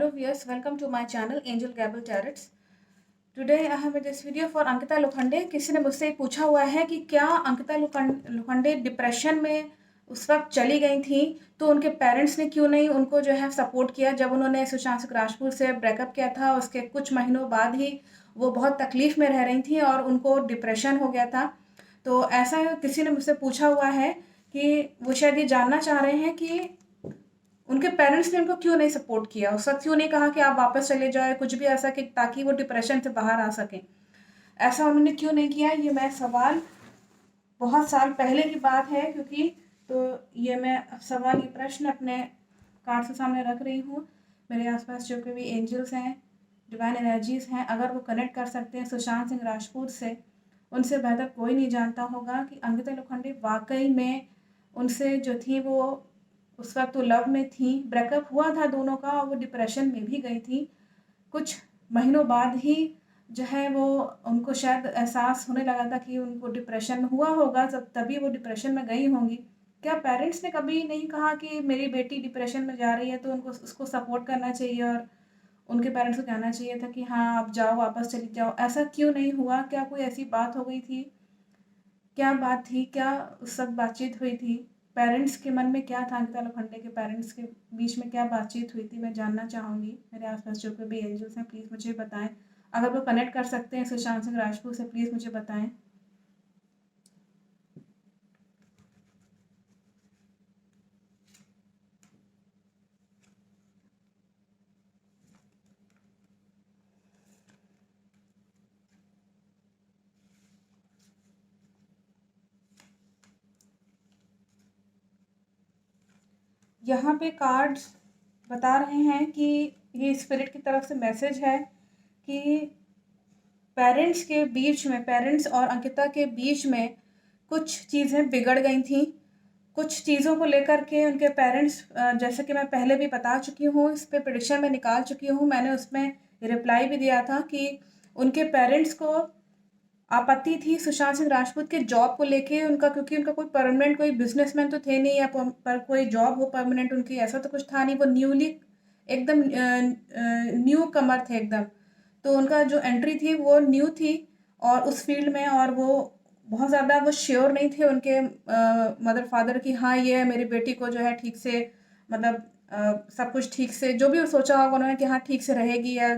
Hello viewers, welcome to my channel Angel Gable Tarots. Today I have this video for Ankita Lokhande. किसी ने मुझसे पूछा हुआ है कि क्या अंकिता लोखंडे डिप्रेशन में उस वक्त चली गई थी तो उनके पेरेंट्स ने क्यों नहीं उनको जो है सपोर्ट किया जब उन्होंने सुशांत सिंह राजपूत से ब्रेकअप किया था। उसके कुछ महीनों बाद ही वो बहुत तकलीफ़ में रह रही थी और उनको डिप्रेशन हो गया था। तो ऐसा किसी ने मुझसे पूछा हुआ है कि वो शायद ये जानना चाह रहे हैं कि उनके पेरेंट्स ने उनको क्यों नहीं सपोर्ट किया, उस वक्त क्यों नहीं कहा कि आप वापस चले जाए, कुछ भी ऐसा कि ताकि वो डिप्रेशन से बाहर आ सकें। ऐसा उन्होंने क्यों नहीं किया, ये मैं सवाल बहुत साल पहले की बात है, क्योंकि तो ये मैं सवाल, ये प्रश्न अपने कार्ड के सामने रख रही हूँ। मेरे आसपास जो कोई भी एंजल्स हैं, डिवाइन एनर्जीज़ हैं, अगर वो कनेक्ट कर सकते हैं सुशांत सिंह राजपूत से, उनसे बेहतर कोई नहीं जानता होगा कि अंकिता लोखंडे वाकई में उनसे जो थी वो उस वक्त तो लव में थी, ब्रेकअप हुआ था दोनों का और वो डिप्रेशन में भी गई थी। कुछ महीनों बाद ही जो है वो उनको शायद एहसास होने लगा था कि उनको डिप्रेशन हुआ होगा, तभी वो डिप्रेशन में गई होंगी। क्या पेरेंट्स ने कभी नहीं कहा कि मेरी बेटी डिप्रेशन में जा रही है तो उनको उसको सपोर्ट करना चाहिए और उनके पेरेंट्स को कहना चाहिए था कि हाँ आप जाओ, वापस चली जाओ? ऐसा क्यों नहीं हुआ? क्या कोई ऐसी बात हो गई थी? क्या बात थी? क्या उस वक्त बातचीत हुई थी? पेरेंट्स के मन में क्या था? अंकिता लोखंडे के पेरेंट्स के बीच में क्या बातचीत हुई थी? मैं जानना चाहूँगी। मेरे आसपास जो कोई भी एंजल्स हैं प्लीज़ मुझे बताएं। अगर वो कनेक्ट कर सकते हैं सुशांत सिंह राजपूत से, प्लीज़ मुझे बताएं। यहाँ पे कार्ड्स बता रहे हैं कि ये स्पिरिट की तरफ से मैसेज है कि पेरेंट्स के बीच में, पेरेंट्स और अंकिता के बीच में कुछ चीज़ें बिगड़ गई थी। कुछ चीज़ों को लेकर के उनके पेरेंट्स, जैसे कि मैं पहले भी बता चुकी हूँ, इस पे प्रेडिक्शन में निकाल चुकी हूँ, मैंने उसमें रिप्लाई भी दिया था कि उनके पेरेंट्स को आपत्ति थी सुशांत सिंह राजपूत के जॉब को लेके उनका, क्योंकि उनका कोई परमानेंट कोई बिजनेसमैन तो थे नहीं या पर कोई जॉब हो परमानेंट उनकी, ऐसा तो कुछ था नहीं। वो न्यूली एकदम न्यू कमर थे एकदम। तो उनका जो एंट्री थी वो न्यू थी और उस फील्ड में, और वो बहुत ज़्यादा वो श्योर नहीं थे उनके मदर फादर की, हाँ ये मेरी बेटी को जो है ठीक से, मतलब सब कुछ ठीक से जो भी सोचा होगा उन्होंने कि हाँ ठीक से रहेगी या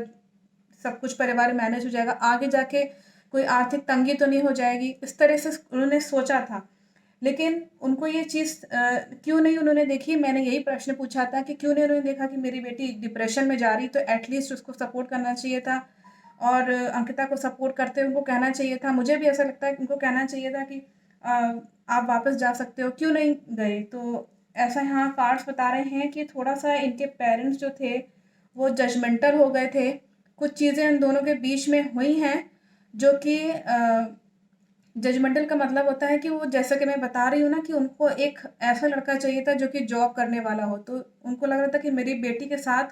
सब कुछ परिवार मैनेज हो जाएगा, आगे जाके कोई आर्थिक तंगी तो नहीं हो जाएगी, इस तरह से उन्होंने सोचा था। लेकिन उनको ये चीज़ क्यों नहीं उन्होंने देखी, मैंने यही प्रश्न पूछा था कि क्यों नहीं उन्होंने देखा कि मेरी बेटी डिप्रेशन में जा रही, तो एटलीस्ट उसको सपोर्ट करना चाहिए था और अंकिता को सपोर्ट करते उनको कहना चाहिए था। मुझे भी ऐसा लगता है कि उनको कहना चाहिए था कि अ, आप वापस जा सकते हो, क्यों नहीं गए? तो ऐसा यहाँ कार्ड्स बता रहे हैं कि थोड़ा-सा इनके पेरेंट्स जो थे वो जजमेंटल हो गए थे। कुछ चीज़ें इन दोनों के बीच में हुई हैं जो कि जजमेंटल का मतलब होता है कि वो, जैसा कि मैं बता रही हूँ ना, कि उनको एक ऐसा लड़का चाहिए था जो कि जॉब करने वाला हो। तो उनको लग रहा था कि मेरी बेटी के साथ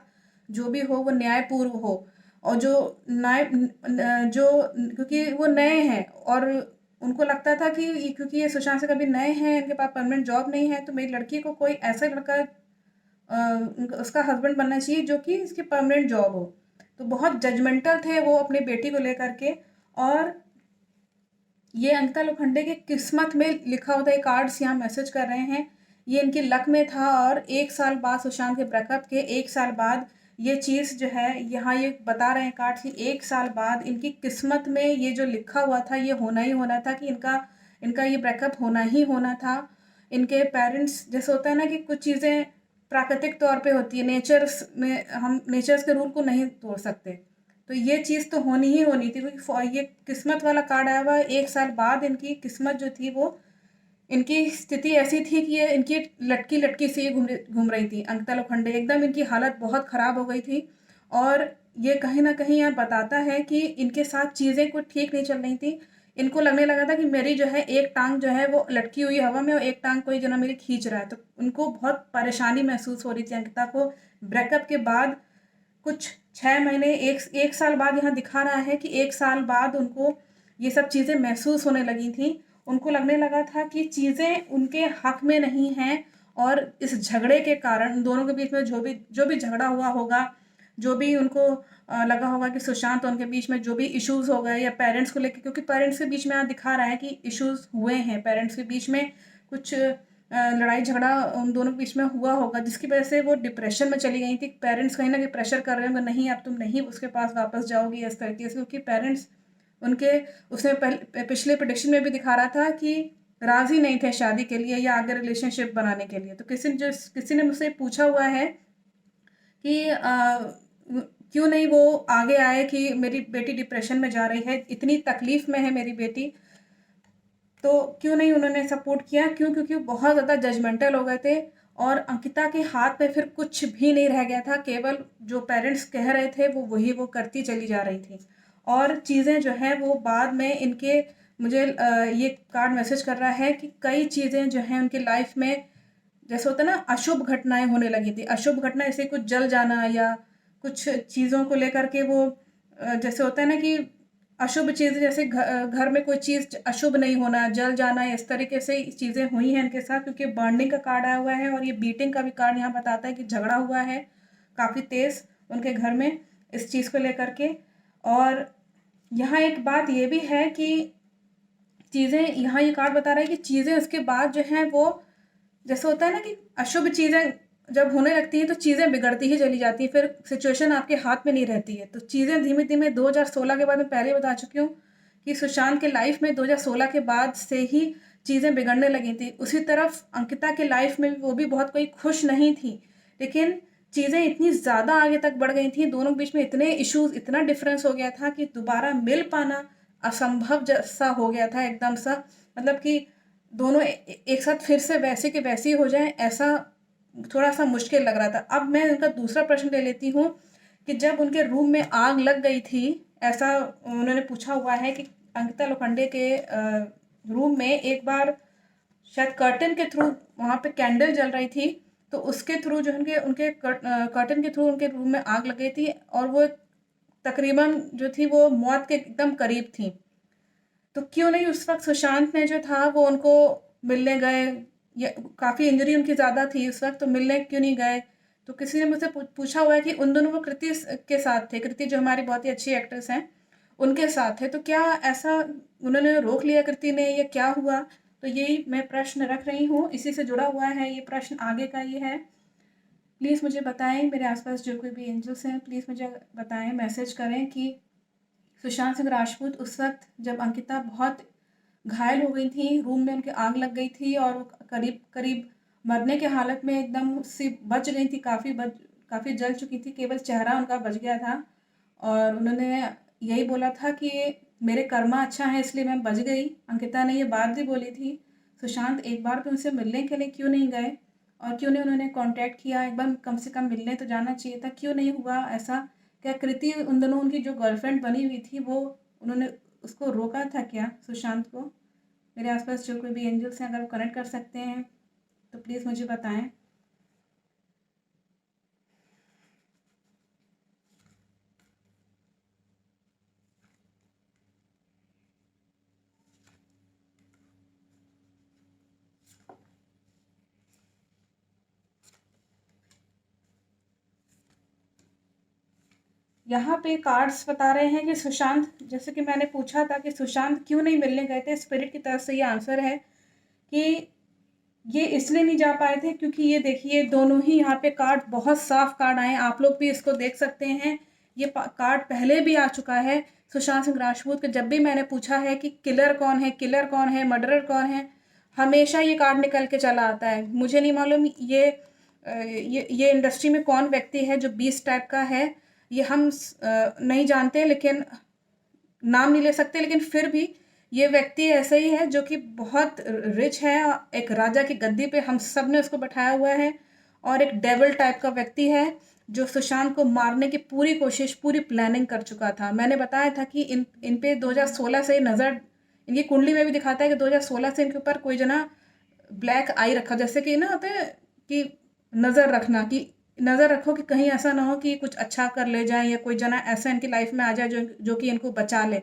जो भी हो वो न्यायपूर्व हो, और जो जो, क्योंकि वो नए हैं और उनको लगता था कि क्योंकि ये सुशांत से कभी नए हैं, इनके पास परमानेंट जॉब नहीं है, तो मेरी लड़की को कोई ऐसा लड़का उसका हस्बैंड बनना चाहिए जो कि इसकी परमानेंट जॉब हो। तो बहुत जजमेंटल थे वो अपनी बेटी को लेकर के। और ये अंकिता लोखंडे की किस्मत में लिखा होता है, कार्ड्स यहाँ मैसेज कर रहे हैं, ये इनकी लक में था। और 1 साल बाद, सुशांत के ब्रेकअप के 1 साल बाद ये चीज़ जो है यहाँ ये बता रहे हैं कार्ड्स कि 1 साल बाद इनकी किस्मत में ये जो लिखा हुआ था ये होना ही होना था कि इनका इनका ये ब्रेकअप होना ही होना था। इनके पेरेंट्स, जैसे होता है ना कि कुछ चीज़ें प्राकृतिक तौर पे होती है, नेचर्स में हम नेचर्स के रूल को नहीं तोड़ सकते, तो ये चीज़ तो होनी ही होनी थी, क्योंकि ये किस्मत वाला कार्ड आया हुआ है। 1 साल बाद इनकी किस्मत जो थी वो, इनकी स्थिति ऐसी थी कि ये इनकी लटकी-लटकी सी घूम रही थी अंकिता लोखंडे, एकदम इनकी हालत बहुत ख़राब हो गई थी। और ये कहीं न कहीं यहाँ बताता है कि इनके साथ चीज़ें कुछ ठीक नहीं चल रही थी। इनको लगने लगा था कि मेरी जो है एक टाँग जो है वो लटकी हुई हवा में और एक टाँग कोई जो ना मेरी खींच रहा है। तो उनको बहुत परेशानी महसूस हो रही थी अंकिता को। ब्रेकअप के बाद कुछ 6 महीने, 1 साल बाद यहाँ दिखा रहा है कि 1 साल बाद उनको ये सब चीज़ें महसूस होने लगी थी। उनको लगने लगा था कि चीज़ें उनके हक में नहीं हैं और इस झगड़े के कारण, दोनों के बीच में जो भी झगड़ा हुआ होगा, जो भी उनको लगा होगा कि सुशांत और उनके बीच में जो भी इश्यूज़ हो गए या पेरेंट्स को लेके, क्योंकि पेरेंट्स के बीच में दिखा रहा है कि इश्यूज़ हुए हैं, पेरेंट्स के बीच में कुछ लड़ाई झगड़ा उन दोनों के बीच में हुआ होगा, जिसकी वजह से वो डिप्रेशन में चली गई थी। पेरेंट्स कहीं ना कहीं प्रेशर कर रहे होंगे, नहीं अब तुम नहीं उसके पास वापस जाओगी इस तरीके से, क्योंकि पेरेंट्स उनके उसमें पिछले प्रेडिक्शन में भी दिखा रहा था कि राज़ी नहीं थे शादी के लिए या आगे रिलेशनशिप बनाने के लिए। तो किसी ने मुझसे पूछा हुआ है कि क्यों नहीं वो आगे आए कि मेरी बेटी डिप्रेशन में जा रही है, इतनी तकलीफ़ में है मेरी बेटी, तो क्यों नहीं उन्होंने सपोर्ट किया? क्यों? क्योंकि बहुत ज़्यादा जजमेंटल हो गए थे और अंकिता के हाथ में फिर कुछ भी नहीं रह गया था, केवल जो पेरेंट्स कह रहे थे वो करती चली जा रही थी। और चीज़ें जो हैं वो बाद में इनके मुझे ये कार्ड मैसेज कर रहा है कि कई चीज़ें जो हैं उनकी लाइफ में, जैसे होता है ना, अशुभ घटनाएं होने लगी थी। अशुभ घटना ऐसे कुछ जल जाना या कुछ चीज़ों को लेकर के वो जैसे होता है ना कि अशुभ चीज़, जैसे घर में कोई चीज़ अशुभ नहीं होना, जल जाना, इस तरीके से चीज़ें हुई हैं इनके साथ, क्योंकि बर्निंग का कार्ड आया हुआ है और ये बीटिंग का भी कार्ड यहाँ बताता है कि झगड़ा हुआ है काफ़ी तेज़ उनके घर में इस चीज़ को लेकर के। और यहाँ एक बात ये भी है कि चीज़ें, यहाँ ये कार्ड बता रहा है कि चीज़ें उसके बाद जो हैं वो, जैसे होता है ना कि अशुभ चीज़ें जब होने लगती हैं तो चीज़ें बिगड़ती ही चली जाती हैं, फिर सिचुएशन आपके हाथ में नहीं रहती है। तो चीज़ें धीमे-धीमे 2016 के बाद, मैं पहले बता चुकी हूँ कि सुशांत के लाइफ में 2016 के बाद से ही चीज़ें बिगड़ने लगी थी। उसी तरफ अंकिता के लाइफ में वो भी बहुत कोई खुश नहीं थी, लेकिन चीज़ें इतनी ज़्यादा आगे तक बढ़ गई थी, दोनों के बीच में इतने इश्यूज़, इतना डिफरेंस हो गया था कि दोबारा मिल पाना असंभव जैसा हो गया था एकदम सा। मतलब कि दोनों एक साथ फिर से वैसे के वैसे ही हो जाएँ, ऐसा थोड़ा-सा मुश्किल लग रहा था। अब मैं उनका दूसरा प्रश्न ले लेती हूँ कि जब उनके रूम में आग लग गई थी, ऐसा उन्होंने पूछा हुआ है कि अंकिता लोखंडे के रूम में एक बार शायद कर्टन के थ्रू वहाँ पे कैंडल जल रही थी, तो उसके थ्रू जो उनके उनके कर्टन के थ्रू उनके रूम में आग लग गई थी और वो तकरीबन जो थी वो मौत के एकदम करीब थी। तो क्यों नहीं उस वक़्त सुशांत ने जो था वो उनको मिलने गए, या काफ़ी इंजरी उनकी ज़्यादा थी उस वक़्त, तो मिलने क्यों नहीं गए? तो किसी ने मुझसे पूछा हुआ है कि उन दोनों वो कृति के साथ थे, कृति जो हमारी बहुत ही अच्छी एक्ट्रेस हैं, उनके साथ थे, तो क्या ऐसा उन्होंने रोक लिया कृति ने, या क्या हुआ? तो यही मैं प्रश्न रख रही हूँ, इसी से जुड़ा हुआ है ये प्रश्न, आगे का ये है। प्लीज़ मुझे बताएँ, मेरे आस-पास जो कोई भी एंजल्स हैं प्लीज़ मुझे बताएँ, मैसेज करें कि सुशांत सिंह राजपूत उस वक़्त जब अंकिता बहुत घायल हो गई थी, रूम में उनके आग लग गई थी और वो करीब-करीब मरने के हालत में एकदम से बच गई थी, काफ़ी जल चुकी थी, केवल चेहरा उनका बच गया था और उन्होंने यही बोला था कि मेरे कर्मा अच्छा है इसलिए मैं बच गई। अंकिता ने ये बात भी बोली थी। सुशांत एक बार भी उनसे मिलने के लिए क्यों नहीं गए और क्यों नहीं उन्होंने कॉन्टैक्ट किया? एक बार कम से कम मिलने तो जाना चाहिए था, क्यों नहीं हुआ ऐसा? क्या कृति उन दोनों, उनकी जो गर्लफ्रेंड बनी हुई थी, वो उन्होंने उसको रोका था क्या, सुशांत को? मेरे आसपास जो कोई भी एंजल्स हैं, अगर वो कनेक्ट कर सकते हैं तो प्लीज़ मुझे बताएं। यहाँ पे कार्ड्स बता रहे हैं कि सुशांत, जैसे कि मैंने पूछा था कि सुशांत क्यों नहीं मिलने गए थे, स्पिरिट की तरफ से ये आंसर है कि ये इसलिए नहीं जा पाए थे क्योंकि ये देखिए दोनों ही यहाँ पे कार्ड, बहुत साफ कार्ड आए, आप लोग भी इसको देख सकते हैं। ये कार्ड पहले भी आ चुका है सुशांत सिंह राजपूत के, जब भी मैंने पूछा है कि किलर कौन है, मर्डरर कौन है, हमेशा ये कार्ड निकल के चला आता है। मुझे नहीं मालूम ये इंडस्ट्री में कौन व्यक्ति है जो 20 टाइप का है, ये हम नहीं जानते, लेकिन नाम नहीं ले सकते, लेकिन फिर भी ये व्यक्ति ऐसे ही है जो कि बहुत रिच है, एक राजा की गद्दी पे हम सब ने उसको बैठाया हुआ है और एक डेविल टाइप का व्यक्ति है जो सुशांत को मारने की पूरी कोशिश, पूरी प्लानिंग कर चुका था। मैंने बताया था कि इन पे 2016 से नज़र, इनकी कुंडली में भी दिखाता है कि 2016 से इनके ऊपर कोई जना ब्लैक आई रखा, जैसे कि ना होता है कि नज़र रखना, कि नज़र रखो कि कहीं ऐसा ना हो कि कुछ अच्छा कर ले जाए या कोई जना ऐसा इनकी लाइफ में आ जाए जो कि इनको बचा ले,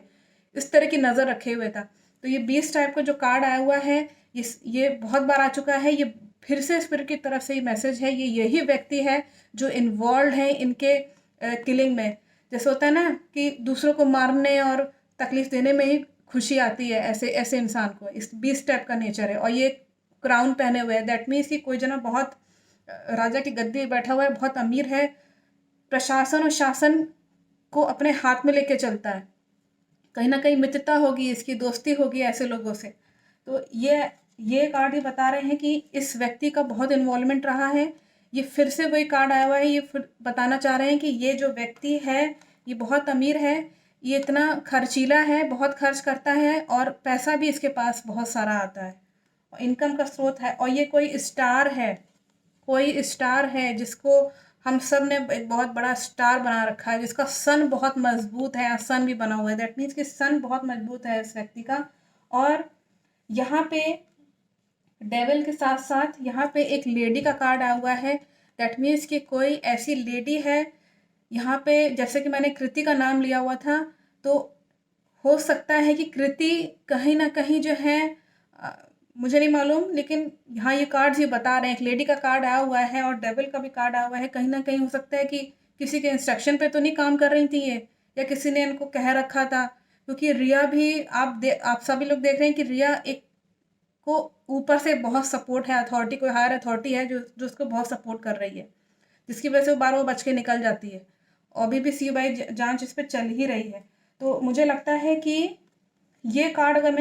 इस तरह की नज़र रखे हुए था। तो ये 20 टाइप का जो कार्ड आया हुआ है, ये बहुत बार आ चुका है, ये फिर से स्पिरिट की तरफ से ये मैसेज है, ये यही व्यक्ति है जो इन्वॉल्व है इनके किलिंग में। जैसे होता है ना कि दूसरों को मारने और तकलीफ देने में ही खुशी आती है ऐसे ऐसे इंसान को, इस 20 टाइप का नेचर है। और ये क्राउन पहने हुए है, दैट मीन्स कि कोई जना बहुत राजा की गद्दी पे बैठा हुआ है, बहुत अमीर है, प्रशासन और शासन को अपने हाथ में लेके चलता है। कहीं ना कहीं मित्रता होगी, इसकी दोस्ती होगी ऐसे लोगों से। तो ये कार्ड ये बता रहे हैं कि इस व्यक्ति का बहुत इन्वॉल्वमेंट रहा है। ये फिर से वही कार्ड आया हुआ है, ये फिर बताना चाह रहे हैं कि ये जो व्यक्ति है ये बहुत अमीर है, ये इतना खर्चीला है, बहुत खर्च करता है और पैसा भी इसके पास बहुत सारा आता है, इनकम का स्रोत है। और ये कोई स्टार है, कोई स्टार है जिसको हम सब ने एक बहुत बड़ा स्टार बना रखा है, जिसका सन बहुत मजबूत है, सन भी बना हुआ है, दैट मीन्स कि सन बहुत मजबूत है इस व्यक्ति का। और यहाँ पे डेविल के साथ साथ यहाँ पे एक लेडी का कार्ड आया हुआ है, दैट मीन्स कि कोई ऐसी लेडी है यहाँ पे। जैसे कि मैंने कृति का नाम लिया हुआ था, तो हो सकता है कि कृति कहीं ना कहीं जो है, मुझे नहीं मालूम, लेकिन यहाँ ये कार्ड्स ये बता रहे हैं, एक लेडी का कार्ड आया हुआ है और डेविल का भी कार्ड आया हुआ है। कहीं ना कहीं हो सकता है कि किसी के इंस्ट्रक्शन पे तो नहीं काम कर रही थी ये, या किसी ने इनको कह रखा था। क्योंकि रिया भी आप सभी लोग देख रहे हैं कि रिया एक को ऊपर से बहुत सपोर्ट है, अथॉरिटी, कोई हायर अथॉरिटी है जो उसको बहुत सपोर्ट कर रही है, जिसकी वजह से वो बार वो बच के निकल जाती है। और अभी भी सीबीआई जांच इस पर चल ही रही है। तो मुझे लगता है कि ये कार्ड अगर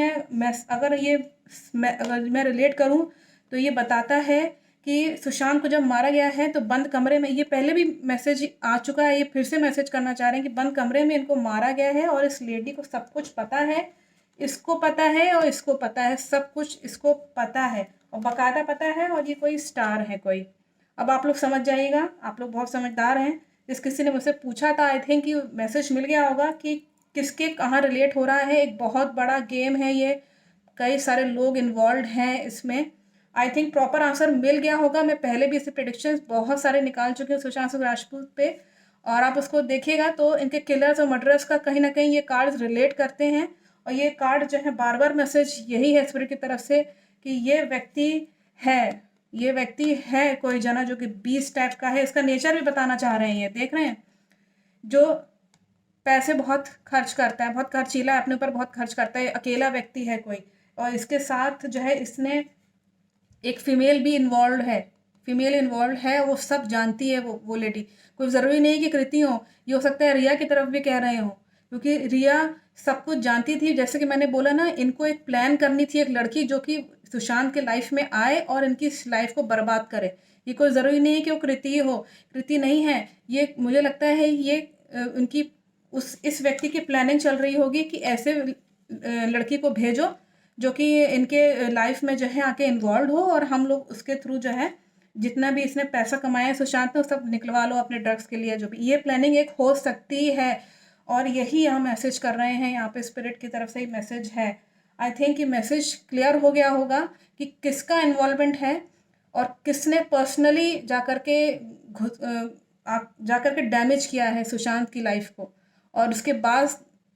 मैं रिलेट करूं तो ये बताता है कि सुशांत को जब मारा गया है तो बंद कमरे में, ये पहले भी मैसेज आ चुका है, ये फिर से मैसेज करना चाह रहे हैं कि बंद कमरे में इनको मारा गया है और इस लेडी को सब कुछ पता है, इसको पता है और इसको पता है, सब कुछ इसको पता है और बाकायदा पता है। और ये कोई स्टार है कोई। अब आप लोग समझ जाइएगा, आप लोग बहुत समझदार हैं। जिस किसी ने मुझसे पूछा था, आई थिंक ये मैसेज मिल गया होगा कि किसके कहाँ रिलेट हो रहा है। एक बहुत बड़ा गेम है ये, कई सारे लोग इन्वॉल्व हैं इसमें। आई थिंक प्रॉपर आंसर मिल गया होगा। मैं पहले भी इससे प्रेडिक्शंस बहुत सारे निकाल चुकी हूँ सुशांत सिंह राजपूत पे, और आप उसको देखिएगा तो इनके किलर्स और मर्डरर्स का कहीं ना कहीं ये कार्ड्स रिलेट करते हैं। और ये कार्ड जो है बार बार मैसेज यही है स्पिरिट की तरफ से कि है ये व्यक्ति है कोई जना जो कि 20 टाइप का है। इसका नेचर भी बताना चाह रहे हैं, ये देख रहे हैं, जो पैसे बहुत खर्च करता है, बहुत खर्चीला है, अपने ऊपर बहुत खर्च करता है, अकेला व्यक्ति है कोई। और इसके साथ जो है इसने एक फीमेल भी इन्वॉल्व है, वो सब जानती है वो लेडी। कोई ज़रूरी नहीं कि कृति हो, ये हो सकता है रिया की तरफ भी कह रहे हो, क्योंकि रिया सब कुछ जानती थी। जैसे कि मैंने बोला ना, इनको एक प्लान करनी थी, एक लड़की जो कि सुशांत के लाइफ में आए और इनकी लाइफ को बर्बाद करे। ये कोई ज़रूरी नहीं है कि वो कृति हो, कृति नहीं है ये। मुझे लगता है ये उनकी इस व्यक्ति की प्लानिंग चल रही होगी कि ऐसे लड़की को भेजो जो कि इनके लाइफ में जो है आके इन्वॉल्व हो, और हम लोग उसके थ्रू जो है जितना भी इसने पैसा कमाया है सुशांत ने, सब निकलवा लो अपने ड्रग्स के लिए। जो भी ये प्लानिंग एक हो सकती है, और यही हम मैसेज कर रहे हैं यहाँ पे, स्पिरिट की तरफ से ही मैसेज है। आई थिंक ये मैसेज क्लियर हो गया होगा कि किसका इन्वॉल्वमेंट है और किसने पर्सनली जाकर के डैमेज किया है सुशांत की लाइफ को, और उसके बाद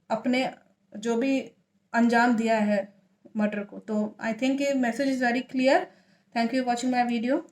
अपने जो भी अंजाम दिया है मर्डर को। तो आई थिंक ये message is very clear. Thank you watching my video.